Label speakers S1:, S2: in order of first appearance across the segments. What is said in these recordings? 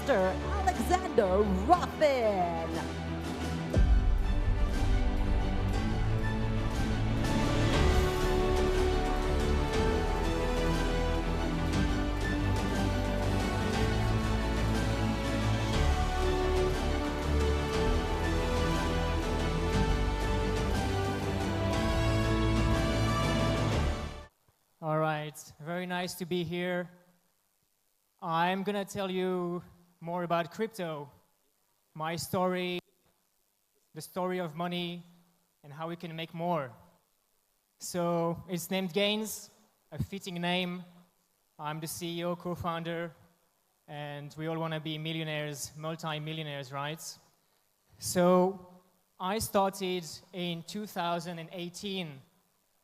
S1: Mr. Alexander Ruffin.
S2: All right, very nice to be here. I'm gonna tell you more about crypto, my story, the story of money, and how we can make more. So it's named Gains, a fitting name. I'm the CEO, co-founder, and we all wanna be millionaires, multi-millionaires, right? So I started in 2018,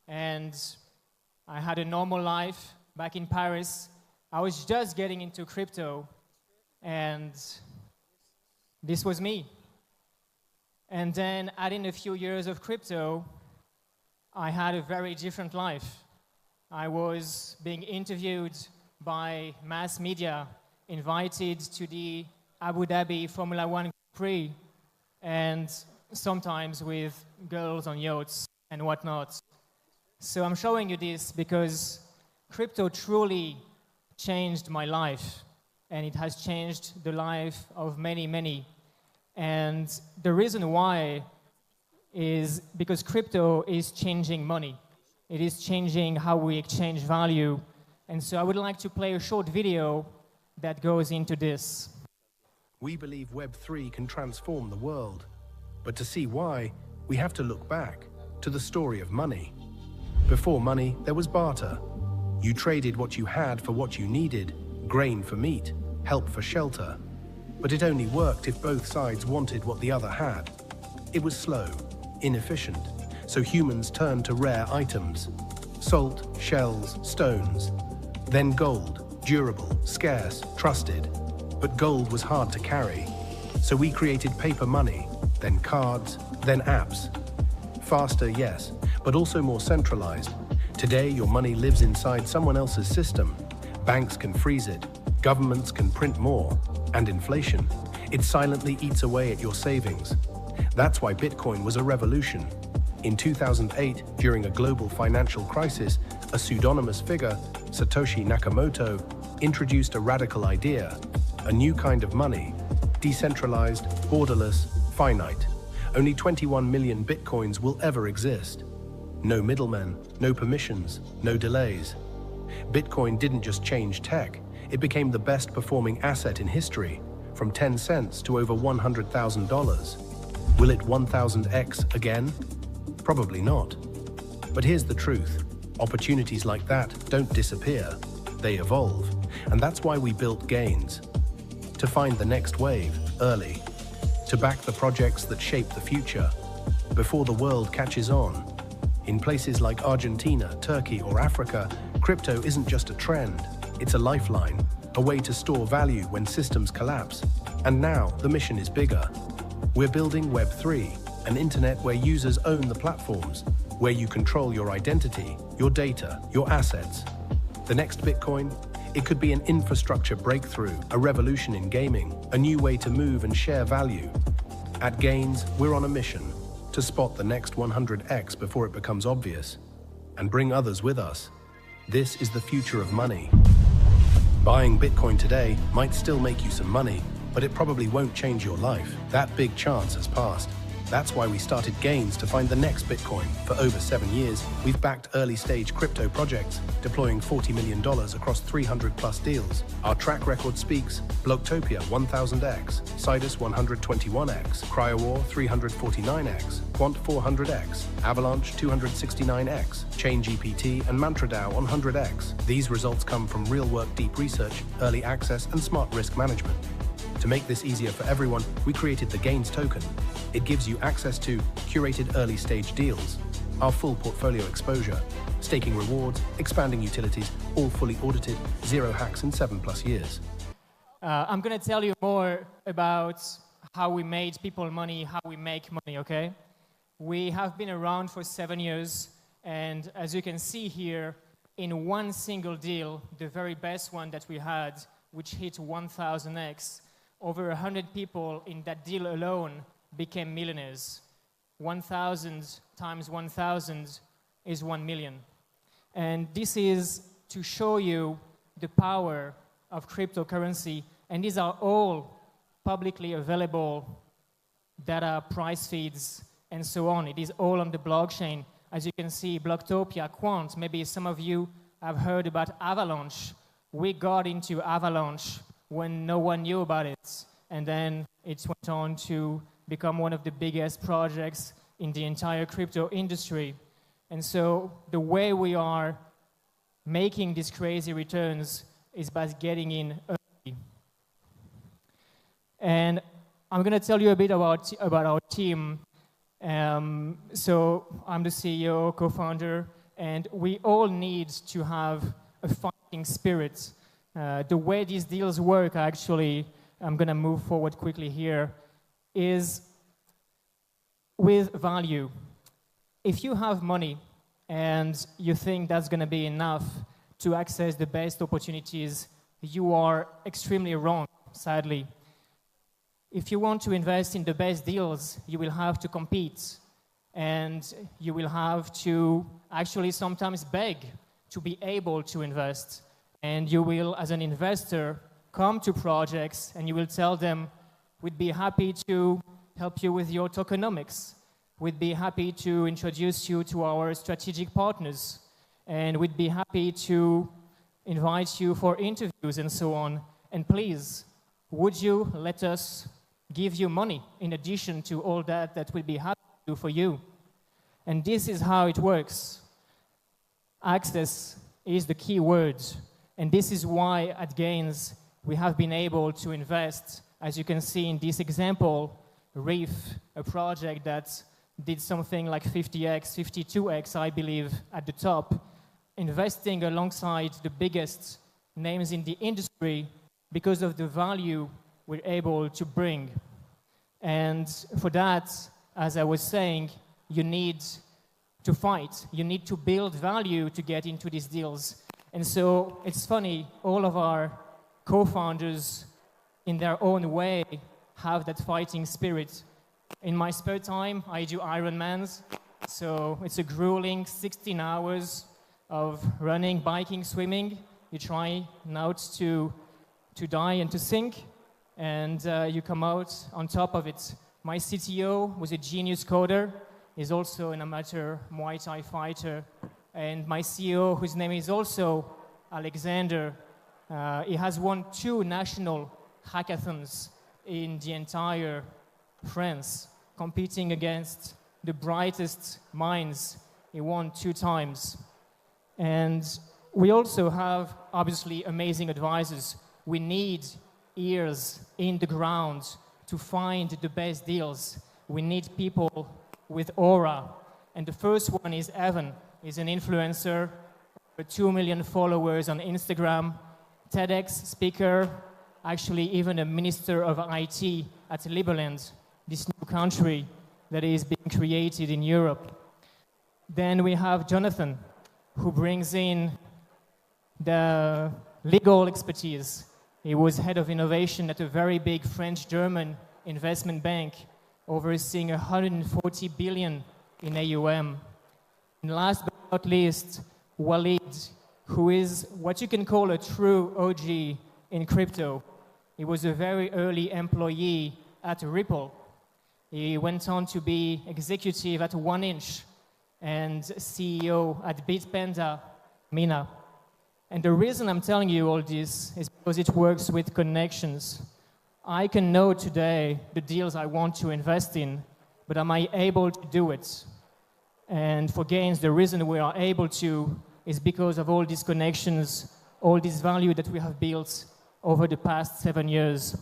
S2: and I had a normal life back in Paris. I was just getting into crypto, and this was me. And then adding a few years of crypto, I had a very different life. I was being interviewed by mass media, invited to the Abu Dhabi Formula One Grand Prix, and sometimes with girls on yachts and whatnot. So I'm showing you this because crypto truly changed my life, and it has changed the life of many, many. And the reason why is because crypto is changing money. It is changing how we exchange value. And so I would like to play a short video that goes into this.
S3: We believe Web3 can transform the world. But to see why, we have to look back to the story of money. Before money, there was barter. You traded what you had for what you needed, grain for meat, help for shelter. But it only worked if both sides wanted what the other had. It was slow, inefficient, so humans turned to rare items. Salt, shells, stones. Then gold, durable, scarce, trusted. But gold was hard to carry. So we created paper money, then cards, then apps. Faster, yes, but also more centralized. Today, your money lives inside someone else's system. Banks can freeze it, governments can print more, and inflation, it silently eats away at your savings. That's why Bitcoin was a revolution. In 2008, during a global financial crisis, a pseudonymous figure, Satoshi Nakamoto, introduced a radical idea, a new kind of money, decentralized, borderless, finite. Only 21 million Bitcoins will ever exist. No middlemen, no permissions, no delays. Bitcoin didn't just change tech, it became the best performing asset in history, from 10 cents to over $100,000. Will it 1000x again? Probably not. But here's the truth. Opportunities like that don't disappear, they evolve. And that's why we built Gains. To find the next wave early. To back the projects that shape the future, before the world catches on. In places like Argentina, Turkey, or Africa, crypto isn't just a trend, it's a lifeline, a way to store value when systems collapse. And now, the mission is bigger. We're building Web3, an internet where users own the platforms, where you control your identity, your data, your assets. The next Bitcoin? It could be an infrastructure breakthrough, a revolution in gaming, a new way to move and share value. At Gains, we're on a mission to spot the next 100x before it becomes obvious, and bring others with us. This is the future of money. Buying Bitcoin today might still make you some money, but it probably won't change your life. That big chance has passed. That's why we started Gains to find the next Bitcoin. For over 7 years, we've backed early-stage crypto projects, deploying $40 million across 300-plus deals. Our track record speaks: Blocktopia 1000x, Sidus 121x, Cryowar 349x, Quant 400x, Avalanche 269x, ChainGPT and MantraDAO 100x. These results come from real work, deep research, early access, and smart risk management. To make this easier for everyone, we created the Gains token. It gives you access to curated early-stage deals, our full portfolio exposure, staking rewards, expanding utilities, all fully audited, zero hacks in 7+ years.
S2: I'm going to tell you more about how we made people money, how we make money, okay? We have been around for 7 years, and as you can see here, in one single deal, the very best one that we had, which hit 1000x, over 100 people in that deal alone became millionaires. 1,000 times 1,000 is 1 million. And this is to show you the power of cryptocurrency. And these are all publicly available data, price feeds, and so on. It is all on the blockchain. As you can see, Blocktopia, Quant, maybe some of you have heard about Avalanche. We got into Avalanche when no one knew about it. And then it went on to become one of the biggest projects in the entire crypto industry. And so the way we are making these crazy returns is by getting in early. And I'm going to tell you a bit about our team. So I'm the CEO, co-founder, and we all need to have a fighting spirit. The way these deals work, actually, I'm going to move forward quickly here, is with value. If you have money and you think that's going to be enough to access the best opportunities, you are extremely wrong, sadly. If you want to invest in the best deals, you will have to compete. And you will have to actually sometimes beg to be able to invest. And you will, as an investor, come to projects and you will tell them, we'd be happy to help you with your tokenomics. We'd be happy to introduce you to our strategic partners. And we'd be happy to invite you for interviews and so on. And please, would you let us give you money in addition to all that we'd be happy to do for you? And this is how it works. Access is the key word. And this is why at Gains we have been able to invest, as you can see in this example, Reef, a project that did something like 50x, 52x, I believe, at the top, investing alongside the biggest names in the industry because of the value we're able to bring. And for that, as I was saying, you need to fight. You need to build value to get into these deals. And so it's funny, all of our co-founders, in their own way, have that fighting spirit. In my spare time, I do Ironmans. So it's a grueling 16 hours of running, biking, swimming. You try not to die and to sink, and you come out on top of it. My CTO was a genius coder. He's also an amateur Muay Thai fighter. And my CEO, whose name is also Alexander, he has won 2 national hackathons in the entire France, competing against the brightest minds. He won 2 times. And we also have, obviously, amazing advisors. We need ears in the ground to find the best deals. We need people with aura. And the first one is Evan. He's an influencer, with 2 million followers on Instagram, TEDx speaker, actually even a minister of IT at Liberland, this new country that is being created in Europe. Then we have Jonathan, who brings in the legal expertise. He was head of innovation at a very big French-German investment bank, overseeing 140 billion in AUM. And last but not least, Walid, who is what you can call a true OG in crypto. He was a very early employee at Ripple. He went on to be executive at 1inch and CEO at Bitpanda, Mina. And the reason I'm telling you all this is because it works with connections. I can know today the deals I want to invest in, but am I able to do it? And for Gains, the reason we are able to is because of all these connections, all this value that we have built over the past 7 years.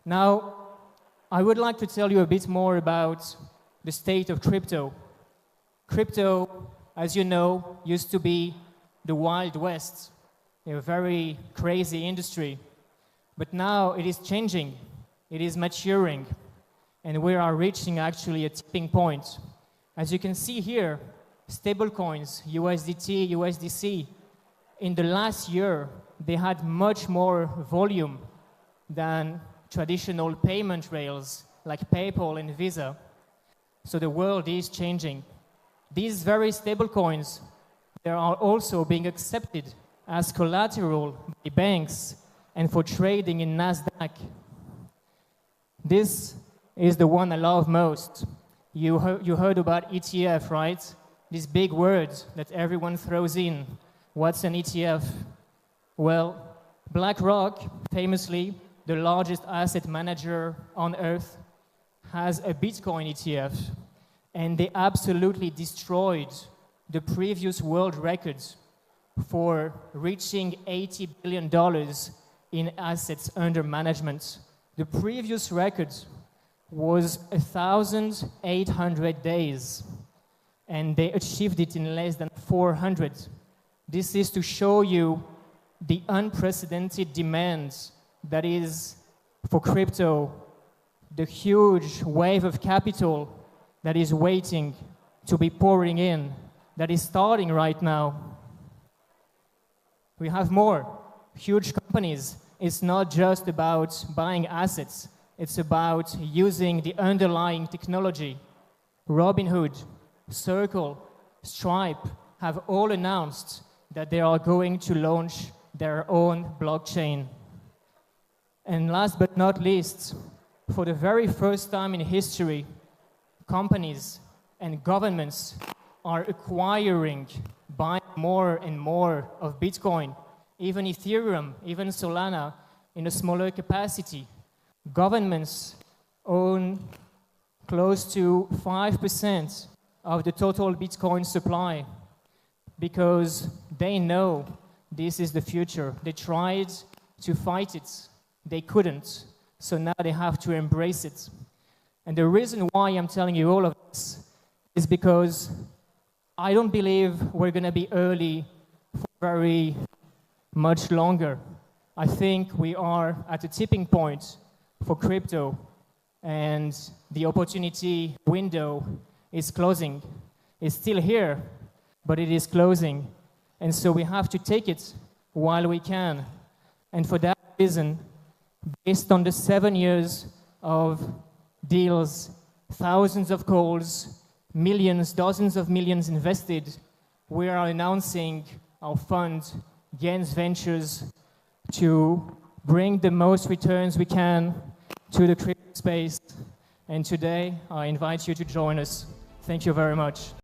S2: Now, I would like to tell you a bit more about the state of crypto. Crypto, as you know, used to be the Wild West, a very crazy industry. But now it is changing, it is maturing, and we are reaching actually a tipping point. As you can see here, stablecoins, USDT, USDC, in the last year, they had much more volume than traditional payment rails like PayPal and Visa. So the world is changing. These very stable coins, they are also being accepted as collateral by banks and for trading in NASDAQ. This is the one I love most. You heard about ETF, right? These big words that everyone throws in. What's an ETF? Well, BlackRock, famously the largest asset manager on earth, has a Bitcoin ETF, and they absolutely destroyed the previous world records for reaching $80 billion in assets under management. The previous record was 1,800 days, and they achieved it in less than 400. This is to show you the unprecedented demand that is for crypto, the huge wave of capital that is waiting to be pouring in, that is starting right now. We have more huge companies. It's not just about buying assets. It's about using the underlying technology. Robinhood, Circle, Stripe have all announced that they are going to launch their own blockchain. And last but not least, for the very first time in history, companies and governments are acquiring, buying more and more of Bitcoin, even Ethereum, even Solana, in a smaller capacity. Governments own close to 5% of the total Bitcoin supply because they know this is the future. They tried to fight it. They couldn't. So now they have to embrace it. And the reason why I'm telling you all of this is because I don't believe we're going to be early for very much longer. I think we are at a tipping point for crypto, and the opportunity window is closing. It's still here, but it is closing. And so we have to take it while we can. And for that reason, based on the 7 years of deals, thousands of calls, millions, dozens of millions invested, we are announcing our fund, GAINS Ventures, to bring the most returns we can to the crypto space. And today, I invite you to join us. Thank you very much.